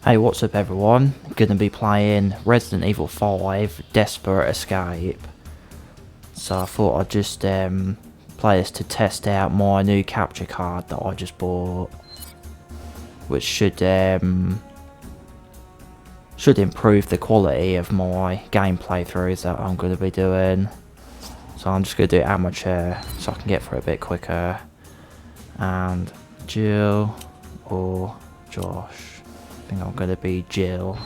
Hey, what's up everyone? Gonna be playing Resident Evil 5 Desperate Escape. So I thought I'd just play this to test out my new capture card that I just bought, which should improve the quality of my game playthroughs that I'm gonna be doing. So I'm just gonna do amateur so I can get through it a bit quicker. And Jill or Josh? I think I'm going to be Jill.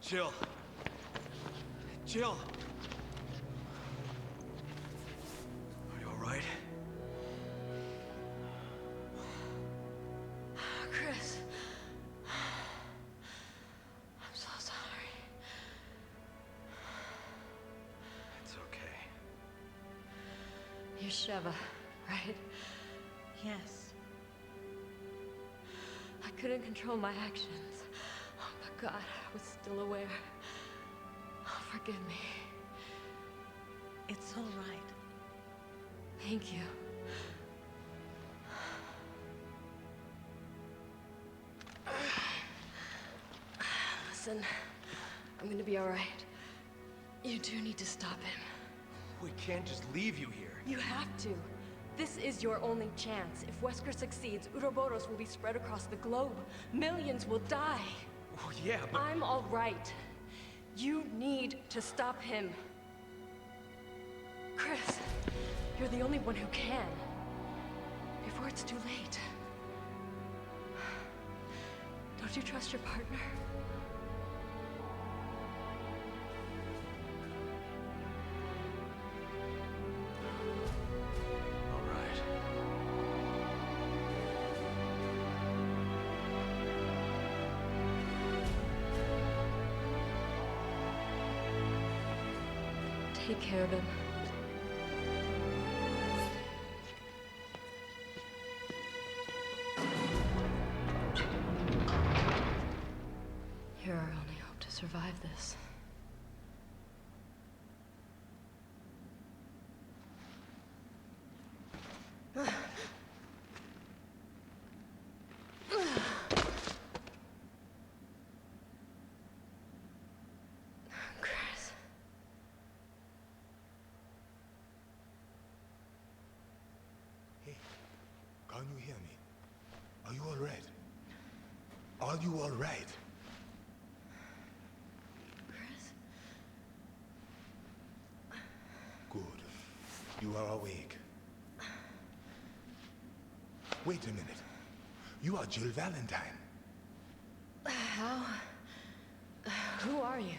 Jill. Jill. Are you alright? Chris. I'm so sorry. It's okay. You're Sheva, right? Yes. I couldn't control my actions. Oh, but God, I was still aware. Oh, forgive me. It's all right. Thank you. Listen, I'm gonna be all right. You do need to stop him. We can't just leave you here. You have to. This is your only chance. If Wesker succeeds, Uroboros will be spread across the globe. Millions will die. Well, yeah, but... I'm all right. You need to stop him. Chris, you're the only one who can. Before it's too late. Don't you trust your partner? All right. Take care of him. You're our only hope to survive this. Chris. Hey, can you hear me? Are you all right? Are you all right? Chris? Good. You are awake. Wait a minute. You are Jill Valentine. How? Who are you?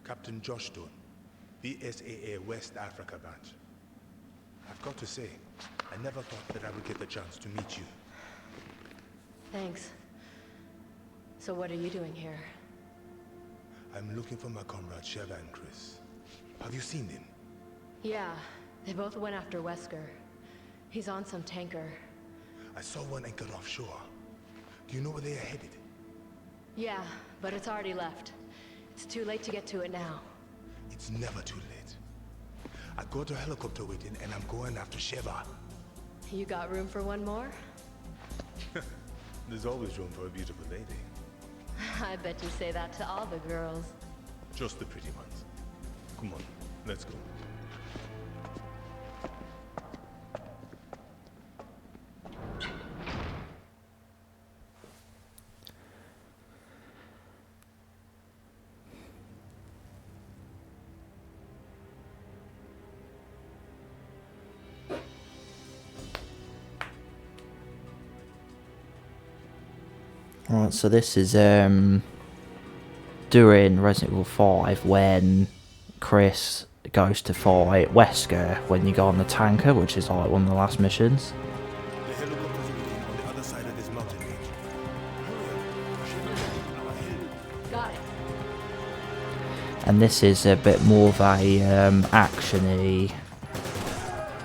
Captain Josh Stone, the SAA West Africa branch. I've got to say, I never thought that I would get the chance to meet you. Thanks. So what are you doing here? I'm looking for my comrades Sheva and Chris. Have you seen them? Yeah, they both went after Wesker. He's on some tanker. I saw one anchored offshore. Do you know where they are headed? Yeah, but it's already left. It's too late to get to it now. It's never too late. I got a helicopter waiting and I'm going after Sheva. You got room for one more? There's always room for a beautiful lady. I bet you say that to all the girls. Just the pretty ones. Come on, let's go. Right, so this is during Resident Evil 5 when Chris goes to fight Wesker when you go on the tanker, which is like one of the last missions. The helicopter's waiting on the other side of this mountain range. Got it. And this is a bit more of a action-y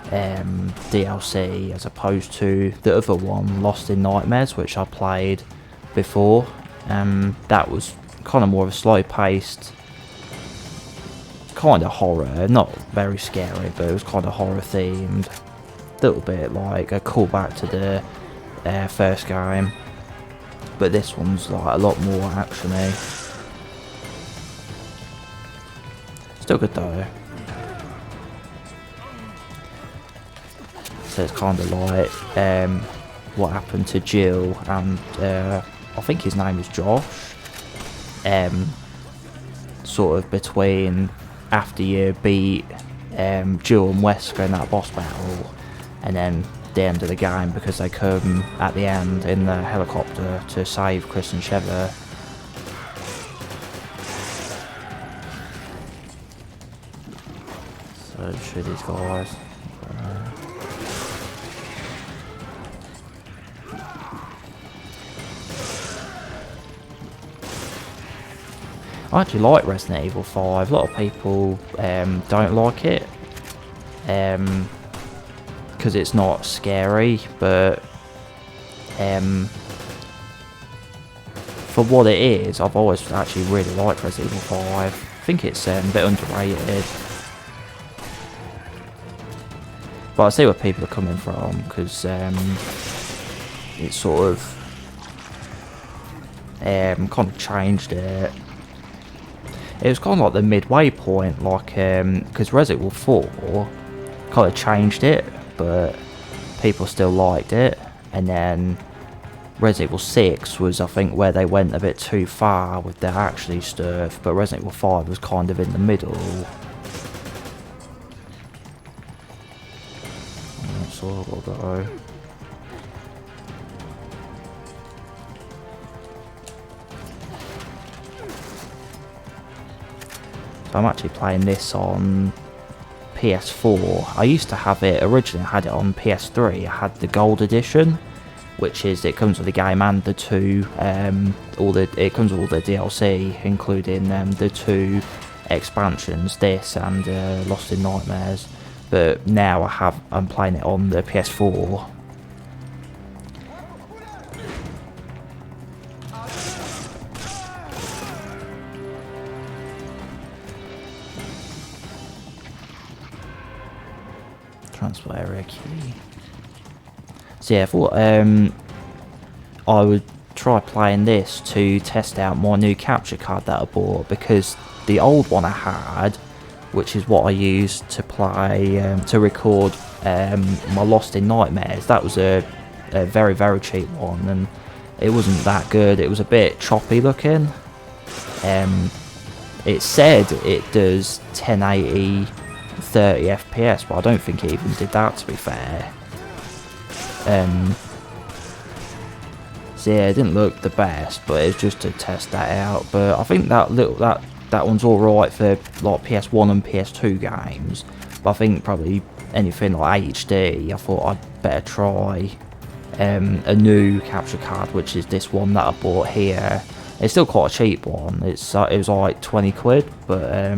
DLC as opposed to the other one, Lost in Nightmares, which I played before. That was kind of more of a slow-paced kind of horror, not very scary, but it was kind of horror themed. A little bit like a callback to the first game, but this one's like a lot more actiony. Still good though. So it's kind of like what happened to Jill and I think his name is Josh. Sort of between after you beat Jill and Wesker in that boss battle, and then the end of the game, because they come at the end in the helicopter to save Chris and Sheva. So shoot these guys. I actually like Resident Evil 5. A lot of people don't like it because it's not scary, but for what it is, I've always actually really liked Resident Evil 5. I think it's a bit underrated, but I see where people are coming from, because it sort of kind of changed it. It was kind of like the midway point, like, because Resident Evil 4 kind of changed it, but people still liked it. And then Resident Evil 6 was, I think, where they went a bit too far with their action stuff, but Resident Evil 5 was kind of in the middle. That's all I'll go. So I'm actually playing this on PS4. I used to have it, originally I had it on PS3. I had the gold edition, which is, it comes with the game and the two, it comes with all the DLC, including the two expansions, this and Lost in Nightmares. But now I'm playing it on the PS4. Transport area key. So yeah, I thought I would try playing this to test out my new capture card that I bought, because the old one I had, which is what I used to play to record my Lost in Nightmares, that was a very, very cheap one, and it wasn't that good. It was a bit choppy looking. It said it does 1080 30 FPS, but I don't think it even did that, to be fair. So yeah, it didn't look the best, but it's just to test that out. But I think that one's alright for like PS1 and PS2 games, but I think probably anything like HD, I thought I'd better try a new capture card, which is this one that I bought here. It's still quite a cheap one. It was like 20 quid, but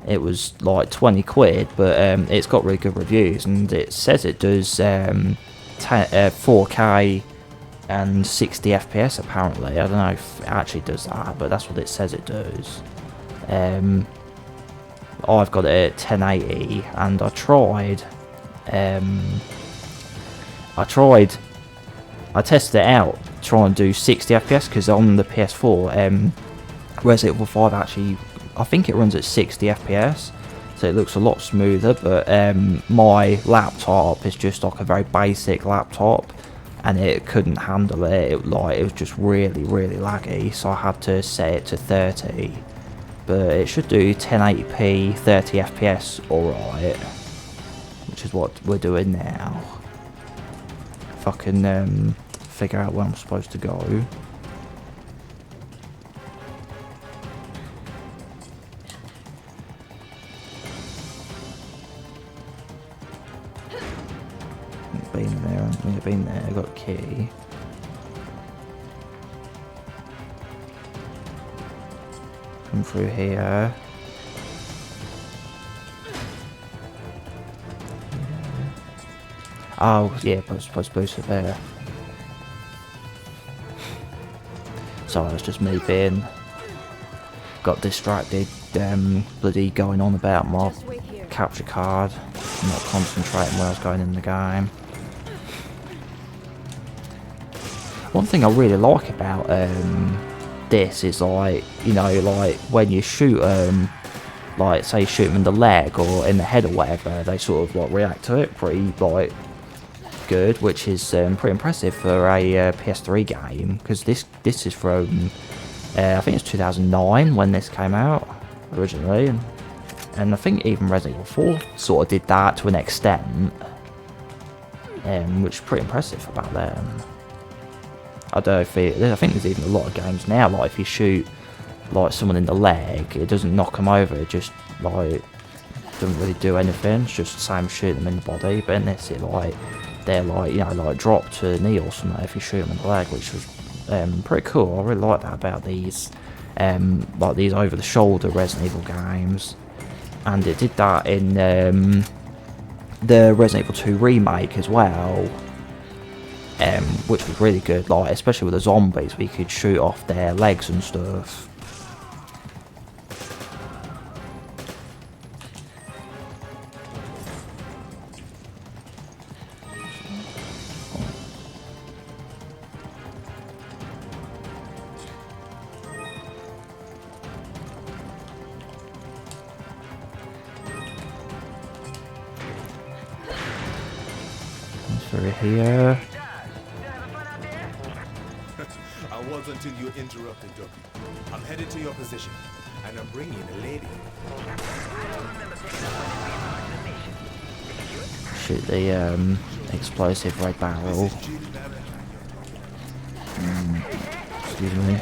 it was like 20 quid, but it's got really good reviews, and it says it does 4K and 60 FPS apparently. I don't know if it actually does that, but that's what it says it does. I've got it at 1080, and I tested it out trying to do 60 FPS, because on the PS4 Resident Evil 5 actually, I think it runs at 60 FPS, so it looks a lot smoother. But my laptop is just like a very basic laptop, and it couldn't handle it. It was just really, really laggy, so I had to set it to 30. But it should do 1080p 30 FPS alright, which is what we're doing now. If I can figure out where I'm supposed to go. Been there, haven't we? Been there, got a key. Come through here. Oh, yeah, supposed to there. Sorry, that's just me being got distracted, bloody going on about my Just wait here. capture card, not concentrating when I was going in the game. One thing I really like about this is, like, you know, like when you shoot like say shoot them in the leg or in the head or whatever, they sort of like react to it pretty like good, which is pretty impressive for a PS3 game, because this is from I think it's 2009 when this came out originally, and I think even Resident Evil 4 sort of did that to an extent, which is pretty impressive about them. I don't think there's even a lot of games now, like if you shoot like someone in the leg, it doesn't knock them over, it just like doesn't really do anything, it's just the same shoot them in the body. But in this, it like they're like, you know, like drop to knee or something if you shoot them in the leg, which was pretty cool. I really like that about these like these over the shoulder Resident Evil games. And it did that in the Resident Evil 2 remake as well, which was really good, like especially with the zombies, we could shoot off their legs and stuff. Through here. I was until you interrupted, Ducky. I'm headed to your position, and I'm bringing a lady. Shoot the explosive red barrel. Excuse me.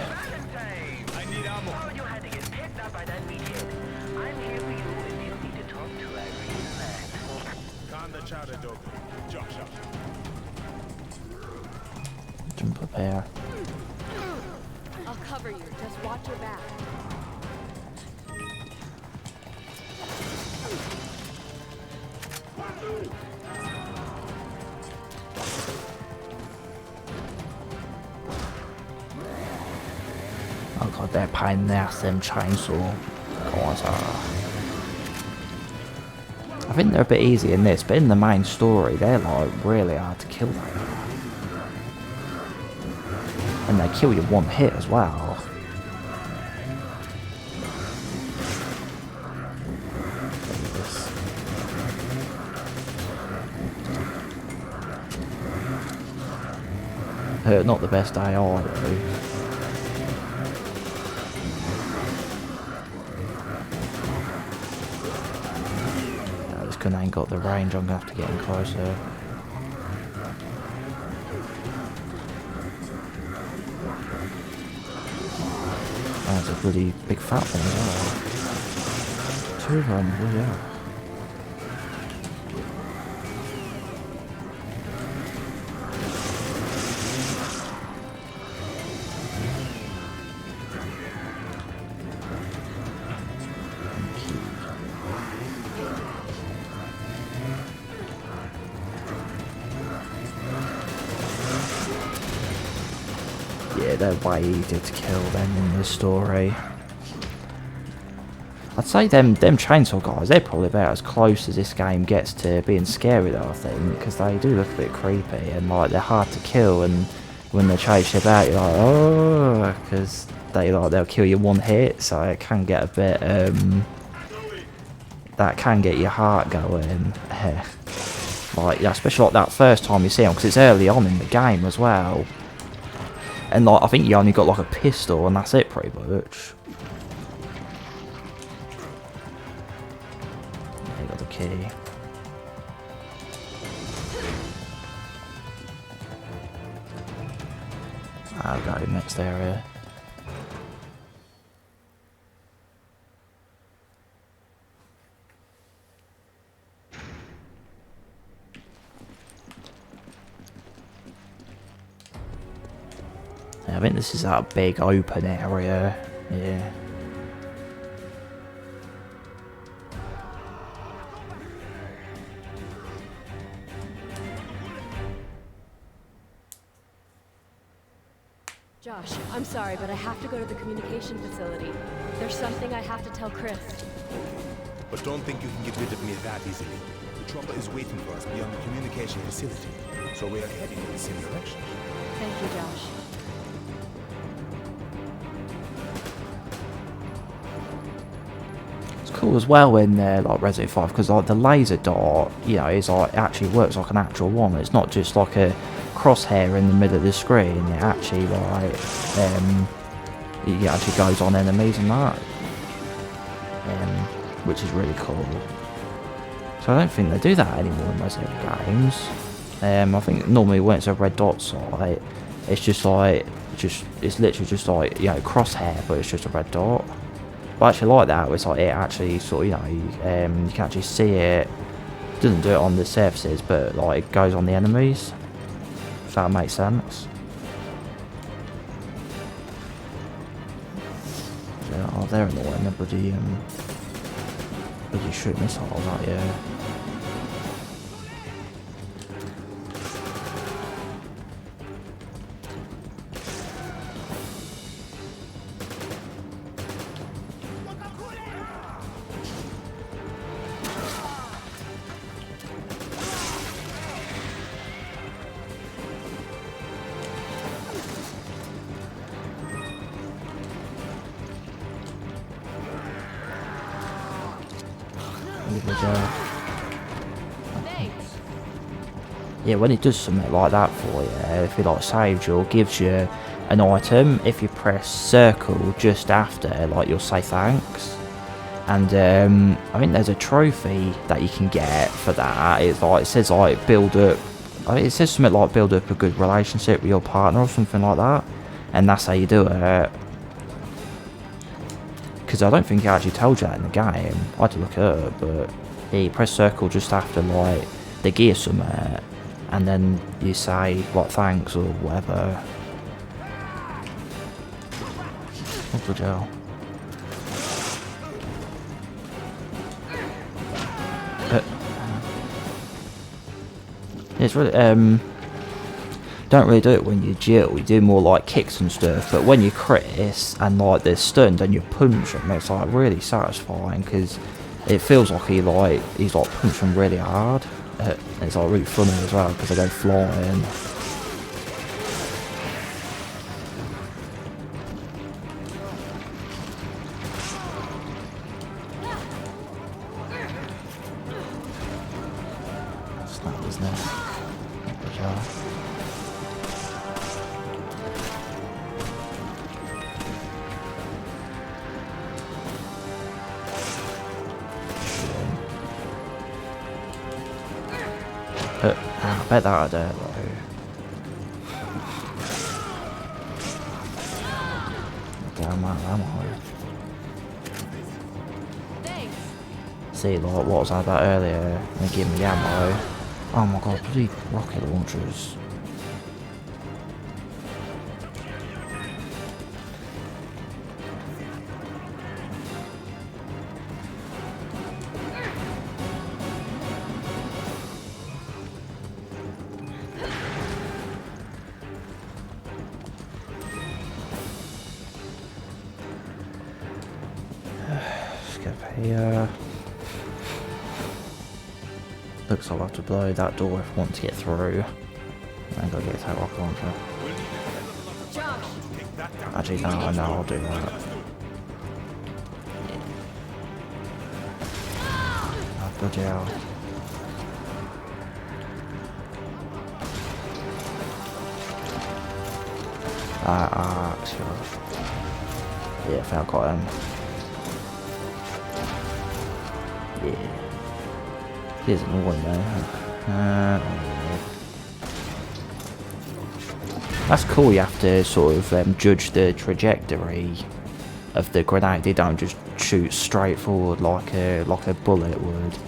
Calm the chatter, Ducky. Josh up. Jump up here. I'll cover you. Just watch your back. Oh god, they're pain in the ass, them chainsaw guys are. I think they're a bit easy in this, but in the main story, they're like really hard to kill. And they kill you one hit as well. Not the best AI though. This gun ain't got the range, I'm gonna have to get in closer. That's a bloody big fat one as well. Two of them, bloody hell. Yeah, they're way easier to kill than in the story. I'd say them chainsaw guys, they're probably about as close as this game gets to being scary though, I think, because they do look a bit creepy and like they're hard to kill, and when they chase you about, you're like, oh, because they'll kill you one hit, so it can get a bit that can get your heart going. Like, yeah, especially like that first time you see them, because it's early on in the game as well. And like, I think you only got like a pistol and that's it pretty much. Yeah, you got the key. I'll go next area. I think this is that big open area. Yeah. Josh, I'm sorry, but I have to go to the communication facility. There's something I have to tell Chris. But don't think you can get rid of me that easily. The chopper is waiting for us beyond the communication facility, so we are heading in the same direction. Thank you, Josh. It's cool as well in like Resident 5 because like the laser dot, you know, is like actually works like an actual one. It's not just like a crosshair in the middle of the screen. It actually like it actually goes on enemies and that, which is really cool. So I don't think they do that anymore in Resident games. I think normally when it's a red dot site, it's just like it's literally just like, you know, crosshair, but it's just a red dot. But I actually like that. It's like it actually sort of, you know, you can actually see it. It doesn't do it on the surfaces, but like it goes on the enemies. If that makes sense. Yeah, oh, they're annoying. They're bloody shoot missiles at you. Yeah, when it does something like that for you, if it like saves you or gives you an item, if you press circle just after, like you'll say thanks. And I think there's a trophy that you can get for that. It's like, it says like build up, I think it says something like build up a good relationship with your partner or something like that, and that's how you do it. Because I don't think it actually told you that in the game. I had to look it up, but yeah, you press circle just after like the gear summit, and then you say like thanks or whatever. Oh good hell. It's really don't really do it when you Jill, you do more like kicks and stuff, but when you Chris and like they're stunned and you punch them, it's like really satisfying because it feels like he's like punching really hard. It's like really funny as well because they go flying. Snap, isn't it? I bet that would though. Damn that ammo. Thanks. See, like what was I about earlier? They give me the ammo. Oh my god, bloody rocket launchers. Here. Looks like I'll have to blow that door if I want to get through. And go get that rocket launcher. Josh, Actually, no, I know I'll do that. Oh, bloody hell. Sure. Yeah, I think I got him. Yeah. Here's annoying though. That's cool, you have to sort of judge the trajectory of the grenade. They don't just shoot straight forward like a bullet would.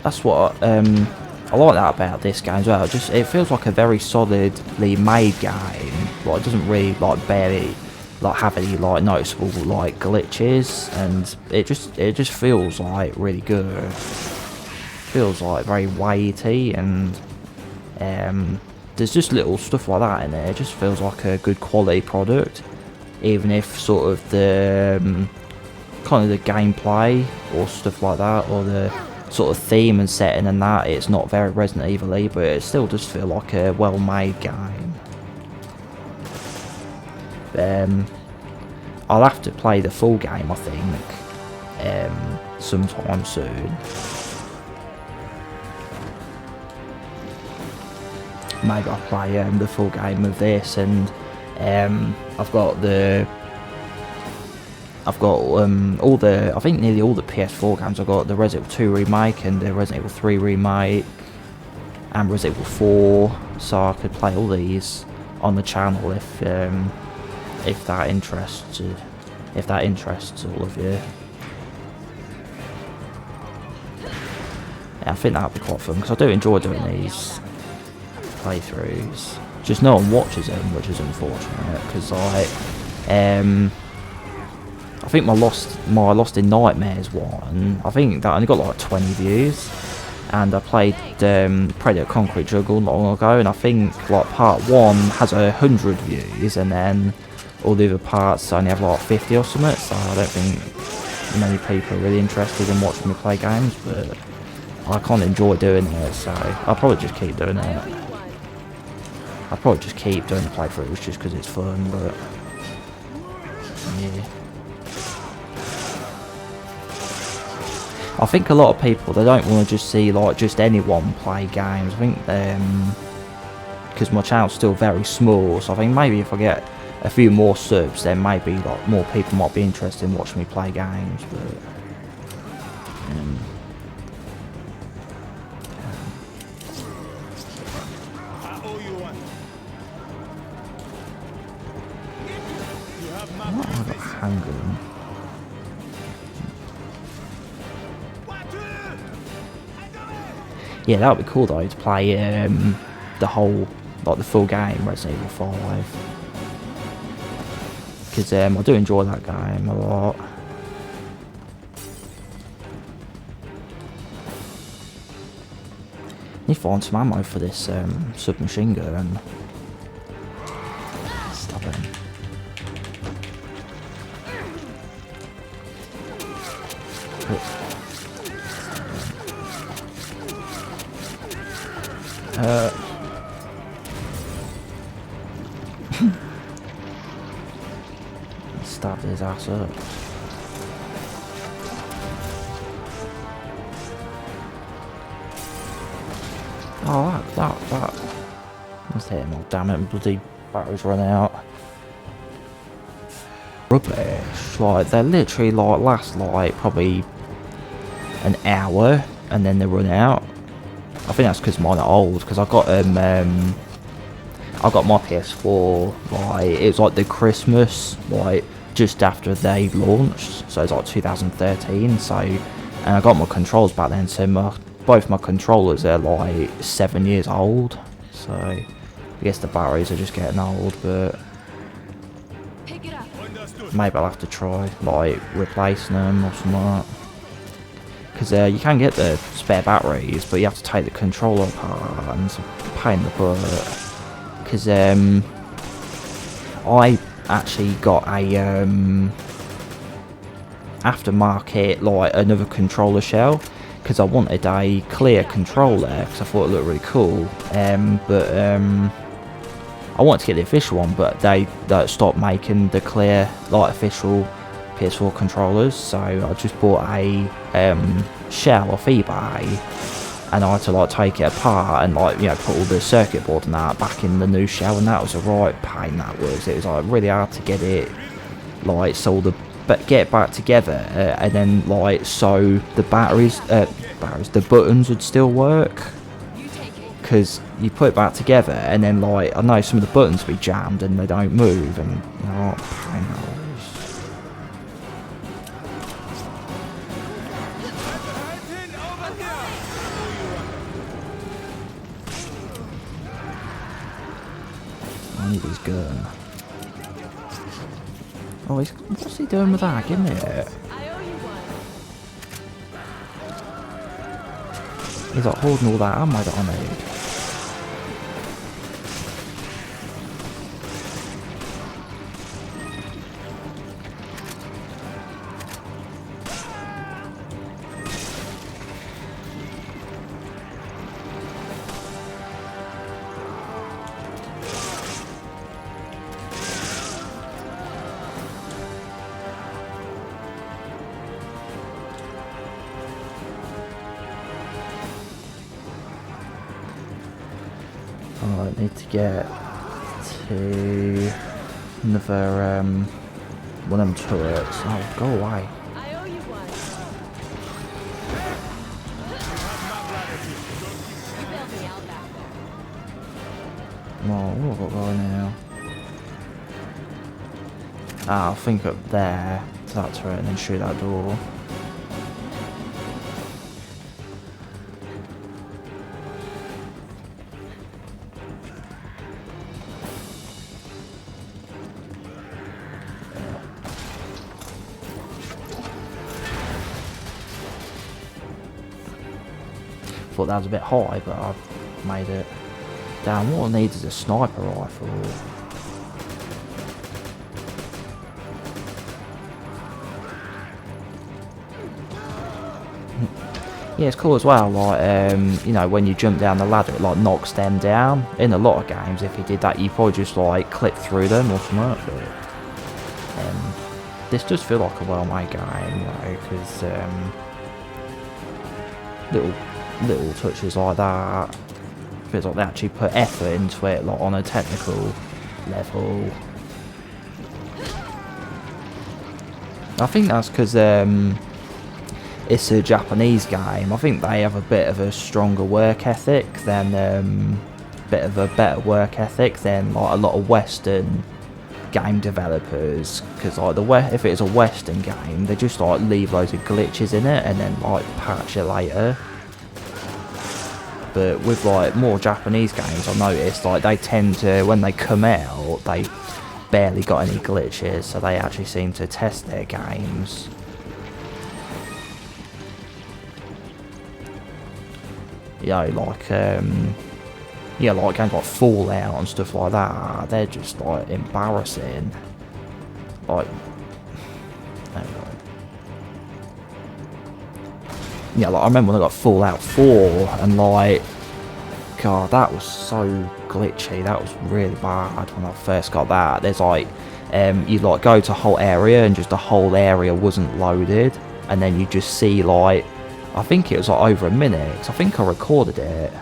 That's what I like that about this game as well. Just it feels like a very solidly made game. Like it doesn't really like barely like have any like noticeable like glitches, and it just feels like really good. Feels like very weighty, and there's just little stuff like that in there. It just feels like a good quality product, even if sort of the kind of the gameplay or stuff like that, or the sort of theme and setting and that, it's not very Resident Evil-y, but it still does feel like a well-made game. I'll have to play the full game, I think, sometime soon. Maybe I'll play the full game of this, and I've got all the, I think nearly all the PS4 games. I've got the Resident Evil 2 remake and the Resident Evil 3 remake and Resident Evil 4, so I could play all these on the channel if that interests all of you. Yeah, I think that'd be quite fun, because I do enjoy doing these playthroughs. Just no one watches them, which is unfortunate, because I think my Lost in Nightmares one, I think that only got like 20 views, and I played Predator Concrete Jungle not long ago, and I think like part 1 has 100 views, and then all the other parts only have like 50 or something, so I don't think many people are really interested in watching me play games, but I can't enjoy doing it, so I'll probably just keep doing it. I'll probably just keep doing the playthroughs just because it's fun, but yeah. I think a lot of people, they don't want to just see like just anyone play games. I think because my channel's still very small, so I think maybe if I get a few more subs, then maybe like more people might be interested in watching me play games. But I got a handgun. Yeah, that would be cool though, to play the whole, like the full game, Resident Evil 5. Because I do enjoy that game a lot. Need to find some ammo for this submachine gun. Stop it. Stabbed his ass up. Oh, that. Let's hit him. Oh, damn it, bloody batteries run out. Rubbish. Like, they literally, like, last, like, probably an hour, and then they run out. I think that's because mine are old, because I got my PS4, like, it was like the Christmas, like, just after they launched, so it's like 2013, so, and I got my controllers back then, so both my controllers are like 7 years old, so I guess the batteries are just getting old, but maybe I'll have to try, like, replacing them or something like that. Because you can get the spare batteries, but you have to take the controller apart, and it's a pain in the butt. Because I actually got a aftermarket, like, another controller shell, because I wanted a clear controller, because I thought it looked really cool. I wanted to get the official one, but they stopped making the clear, like, official PS4 controllers, so I just bought a shell off eBay, and I had to, like, take it apart and, like, you know, put all the circuit board and that back in the new shell, and that was a right pain. That was, it was like really hard to get it, like, so get it back together, and then, like, so the the buttons would still work, because you put it back together, and then, like, I know some of the buttons will be jammed and they don't move, and you know, pain that was. I need his gun. Oh, what's he doing with that? Give me it. I owe you one. He's like holding all that ammo that I need. I need to get to another one of them turrets. Oh, go away. I owe you one. You bailed me out back there. Oh, what have I got going now? Ah, I think up there to that turret and then shoot that door. Thought that was a bit high, but I've made it. Damn, what I need is a sniper rifle. Yeah, it's cool as well, like, you know, when you jump down the ladder, it, like, knocks them down. In a lot of games, if you did that, you probably just, like, clip through them or something, but this does feel like a well-made game, you know, because, little touches like that, feels like they actually put effort into it, like, on a technical level. I think that's because, it's a Japanese game. I think they have a bit of a stronger work ethic than bit of a better work ethic than like a lot of Western game developers. Because like if it's a Western game, they just like leave loads of glitches in it and then like patch it later. But with like more Japanese games, I noticed like they tend to, when they come out, they barely got any glitches, so they actually seem to test their games. You know, like, yeah, like games like Fallout and stuff like that, they're just, like, embarrassing. Like, anyway. Yeah, like, I remember when I got Fallout 4, and, like, God, that was so glitchy, that was really bad when I first got that. There's, like, you, like, go to a whole area, and just the whole area wasn't loaded, and then you just see, like, I think it was like over a minute, 'cause I think I recorded it,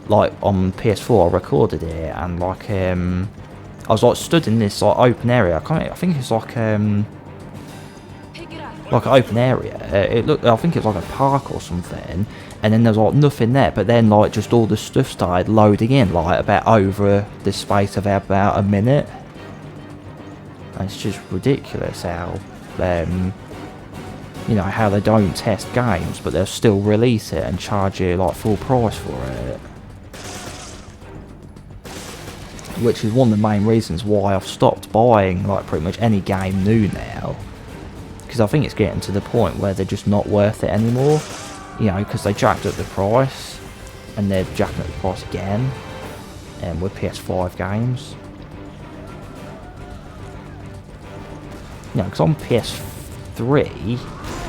like on PS4 I recorded it, and like, I was like stood in this like open area, I think it's like an open area, I think it's like a park or something, and then there's like nothing there, but then like just all the stuff started loading in like about over the space of about a minute, and it's just ridiculous how, you know, how they don't test games, but they'll still release it and charge you like full price for it. Which is one of the main reasons why I've stopped buying like pretty much any game new now. Because I think it's getting to the point where they're just not worth it anymore. You know, because they jacked up the price, and they're jacking up the price again, with PS5 games. You know, because on PS3,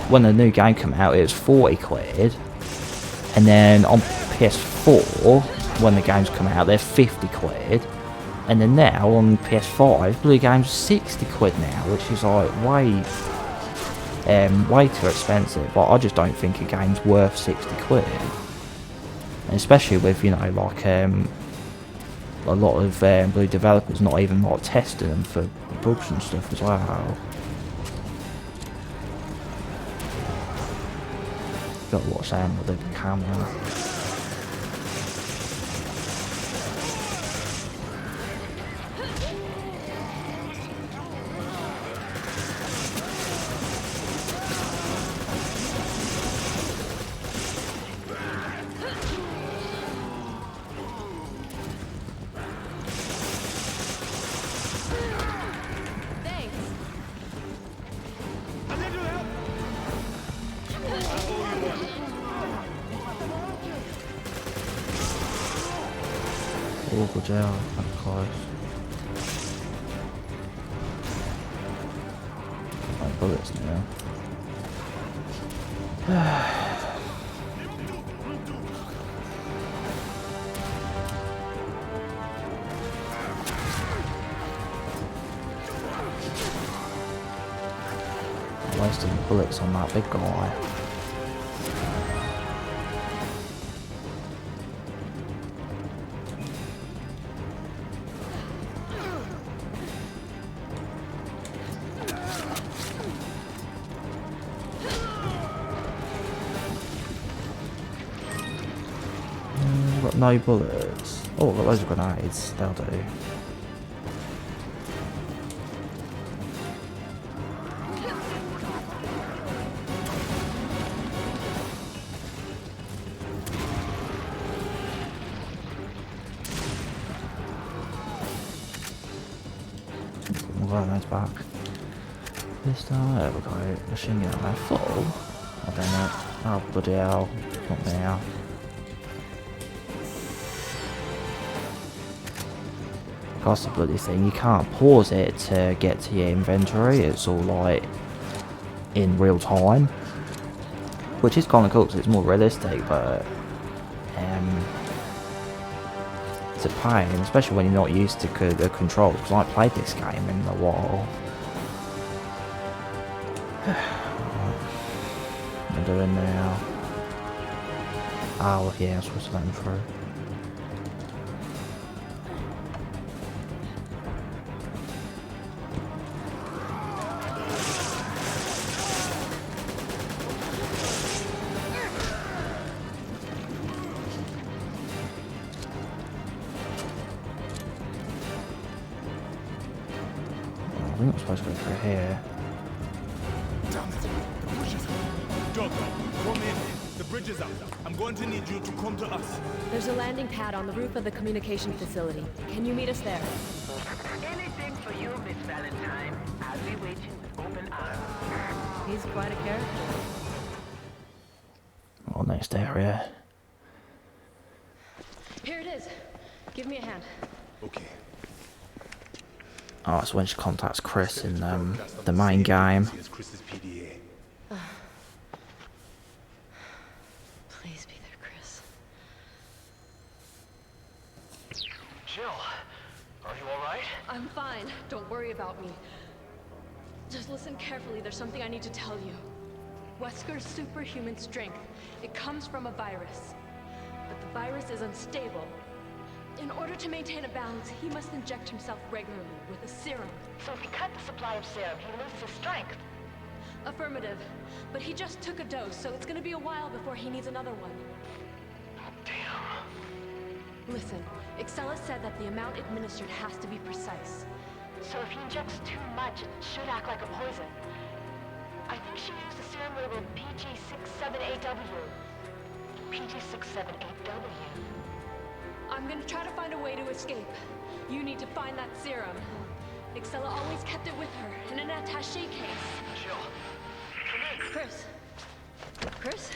when the new game came out, it was 40 quid, and then on PS4, when the games come out, they're 50 quid, and then now on PS5, Blue Game's 60 quid now, which is like way too expensive. But I just don't think a game's worth 60 quid, and especially with, you know, like a lot of Blue developers not even like testing them for bugs and stuff as well. Got to watch that with the camera. Thanks. bloody hell, that's close. My bullets now. Wasting bullets on that big guy. I've got no bullets. Oh, I've got loads of grenades. They'll do. Grenades back. This time, there we go. Machine gun ammo full. Oh, damn it. Oh, bloody hell. Not now. That's the bloody thing. You can't pause it to get to your inventory. It's all like in real time, which is kind of cool because it's more realistic. But it's a pain, especially when you're not used to the controls. Because I haven't played this game in a while. What am I doing now? Oh yeah, I'm supposed to let him through. I think I'm supposed to go through here. Damn it! The bridges. Dog, come in. The bridge is up. I'm going to need you to come to us. There's a landing pad on the roof of the communication facility. Can you meet us there? Anything for you, Miss Valentine. I'll be waiting with open arms. He's quite a character. Oh, next area. Here it is. Give me a hand. Okay. Oh, it's when she contacts Chris in the main game. It's Chris's PDA. Please be there, Chris. Jill, are you alright? I'm fine. Don't worry about me. Just listen carefully. There's something I need to tell you. Wesker's superhuman strength. It comes from a virus. But the virus is unstable. In order to maintain a balance, he must inject himself regularly with a serum. So if you cut the supply of serum, he loses his strength. Affirmative. But he just took a dose, so it's gonna be a while before he needs another one. Damn. Listen, Excella said that the amount administered has to be precise. So if he injects too much, it should act like a poison. I think she used the serum labeled PG67AW. PG67AW. I'm gonna try to find a way to escape. You need to find that serum. Excella always kept it with her, in an attaché case. Jill. Chris? Chris?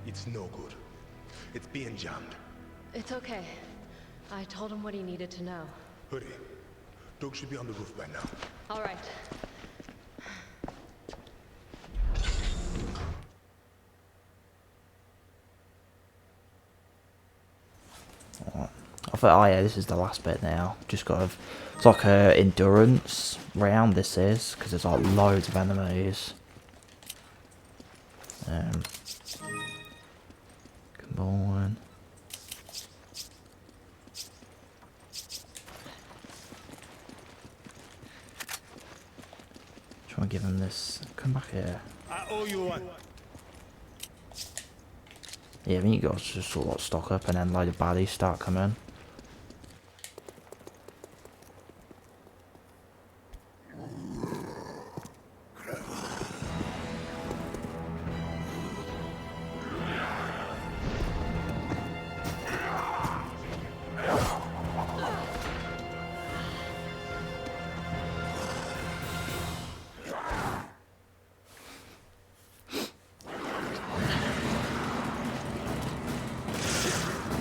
It's no good. It's being jammed. It's okay. I told him what he needed to know. Hurry. Doug should be on the roof by now. All right. I thought, oh yeah, this is the last bit now. Just got to, it's like a endurance round. This is because there's like loads of enemies. Combine. Try and give him this. Come back here. I owe you one. Yeah, I think you guys just sort of like stock up and then load of baddies start coming.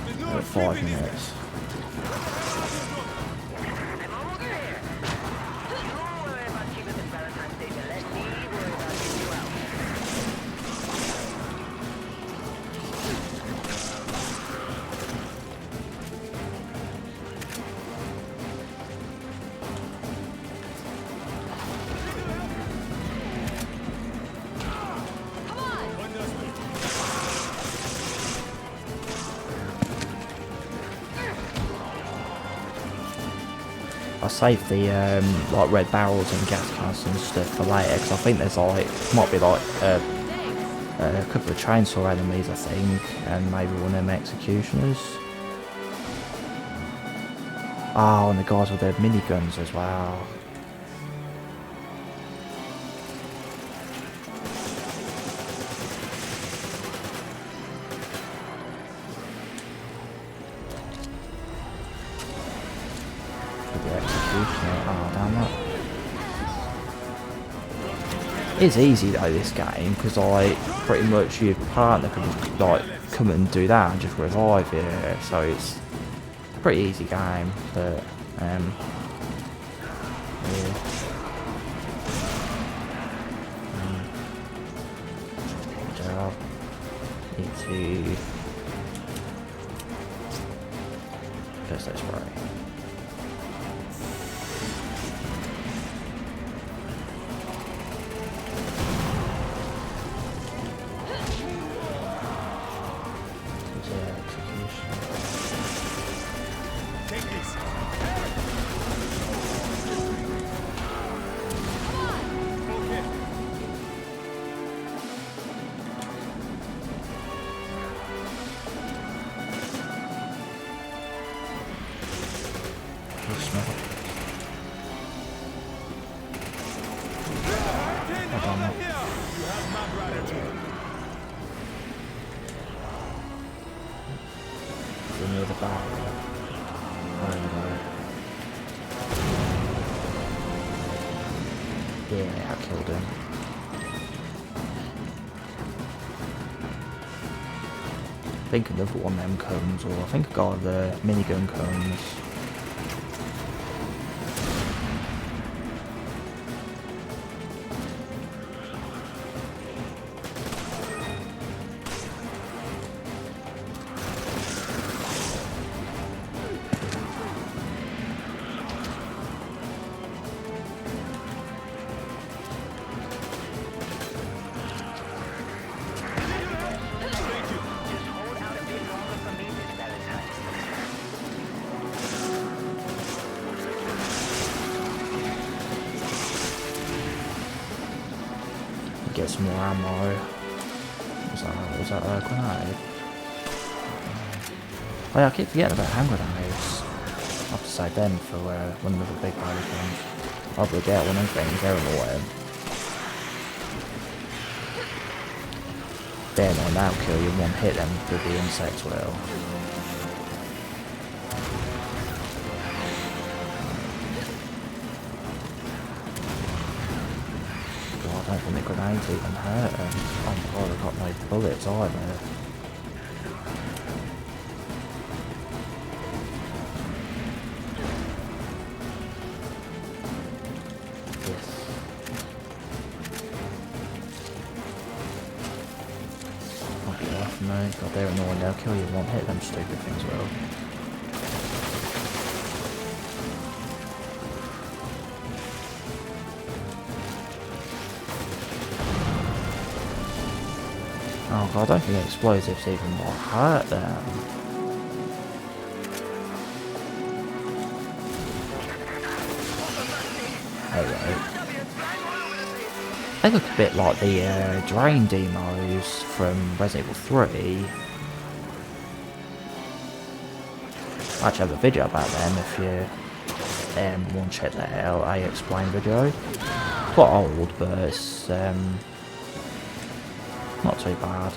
There's no 5 escaping this. minutes. I saved the like red barrels and gas cans and stuff for later because I think there's like might be like a couple of chainsaw enemies I think, and maybe one of them executioners. Oh, and the guys with their miniguns as well. Oh, damn it. It's easy though, this game, because like pretty much your partner can like come and do that and just revive you, so it's a pretty easy game, but yeah. Good job. Need to first let's spray. Near the barrier. Yeah, I killed him. I think another one of them comes, or I think a guy with the minigun comes. Get some more ammo. Was that a grenade? Oh yeah, I keep forgetting about hand grenades. I'll have to save them for one of the big party things. I'll probably get one of them things, they're annoying. They're annoying, that'll kill you in one hit them with the insects will. I don't think the grenades even hurt them. Oh my god, I've got no bullets either. Yes. Might be off, no. God, they're annoying, they'll kill you in one hit, them stupid things will. Oh god, I don't think explosives even more hurt them. Anyway. They look a bit like the drain demos from Resident Evil 3. I actually have a video about them if you want to check that out, I explain video. Quite old, but it's not too bad.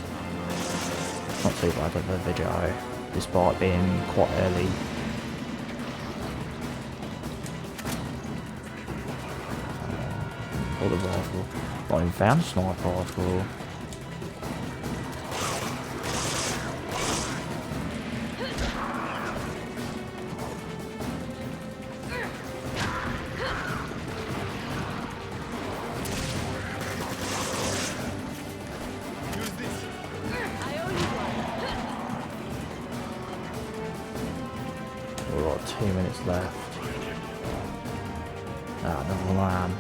Not too bad of a video, despite being quite early. Or the rifle. Not even found a sniper rifle. We've got 2 minutes left. Ah, another lamb.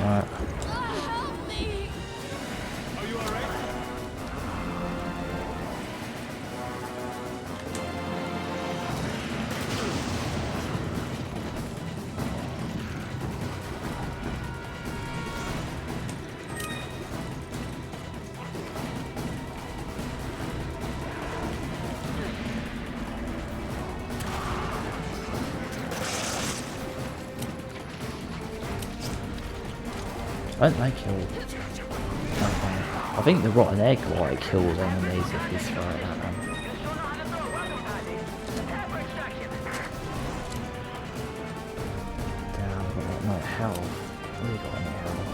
Alright. Help me! Are you alright? Don't they kill? I think the rotten egg like kills enemies if you throw it at them. Damn, I've got like no health. Really got any health.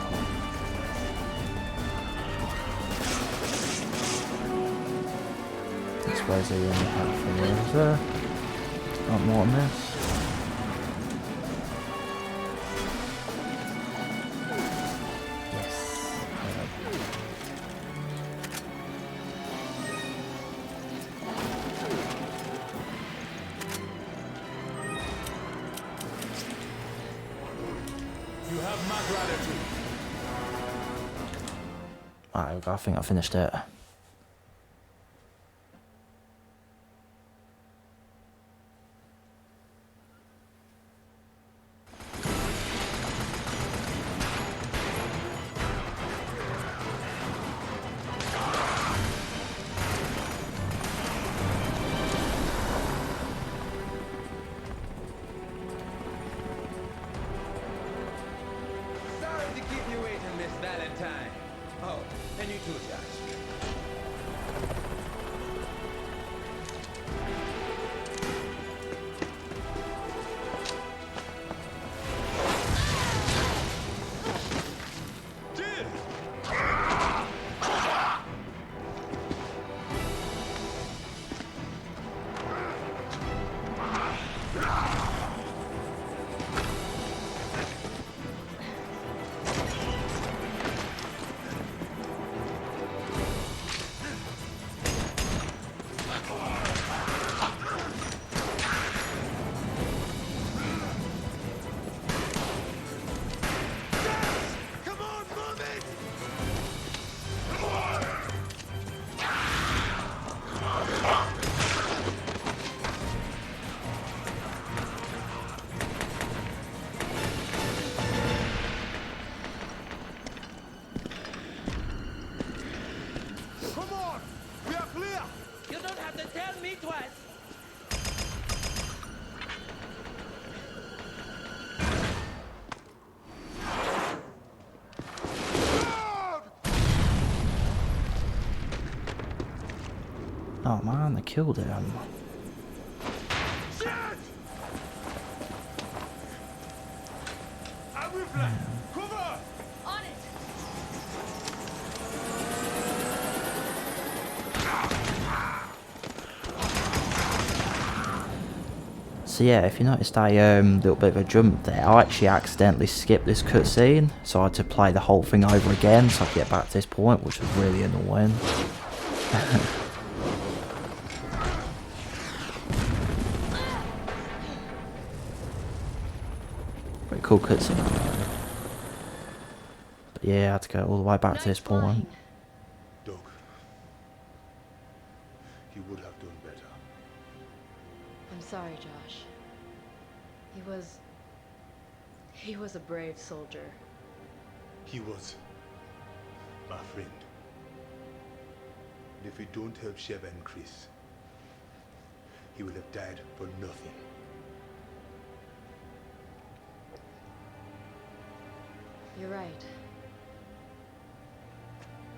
I suppose the only health for me is there. Not more than this. You have my gratitude. Alright, I think I finished it. Sorry to keep you waiting, Miss Valentine. Oh, and you too, Josh. Come on! We are clear! You don't have to tell me twice. Oh man, they killed him. Shit! I will fly! Cover! On it! So yeah, if you noticed a little bit of a jump there, I actually accidentally skipped this cutscene, so I had to play the whole thing over again so I could get back to this point, which was really annoying. Pretty cool cutscene. But yeah, I had to go all the way back to this point. Doug, you would have done better. I'm sorry, Josh. He was a brave soldier. He was my friend. And if we don't help Sheva and Chris, he will have died for nothing. You're right.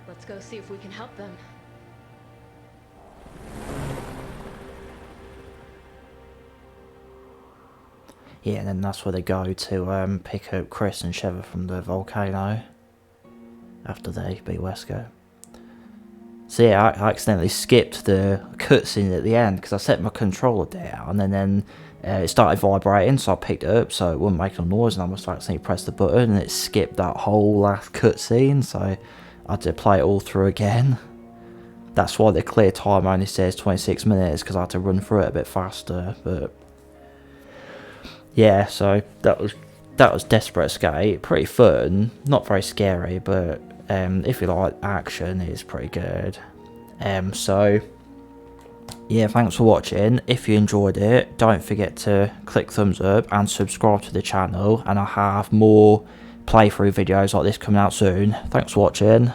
Let's go see if we can help them. Yeah, and then that's where they go to pick up Chris and Sheva from the volcano after they beat Wesker. So yeah, I accidentally skipped the cutscene at the end because I set my controller down and then it started vibrating, so I picked it up so it wouldn't make no noise, and I must accidentally press the button and it skipped that whole last cutscene, so I had to play it all through again. That's why the clear time only says 26 minutes, because I had to run through it a bit faster. But yeah, so that was that was Desperate Escape. Pretty fun, not very scary, but if you like action, it's pretty good. So yeah, thanks for watching. If you enjoyed it, don't forget to click thumbs up and subscribe to the channel, and I'll have more playthrough videos like this coming out soon. Thanks for watching.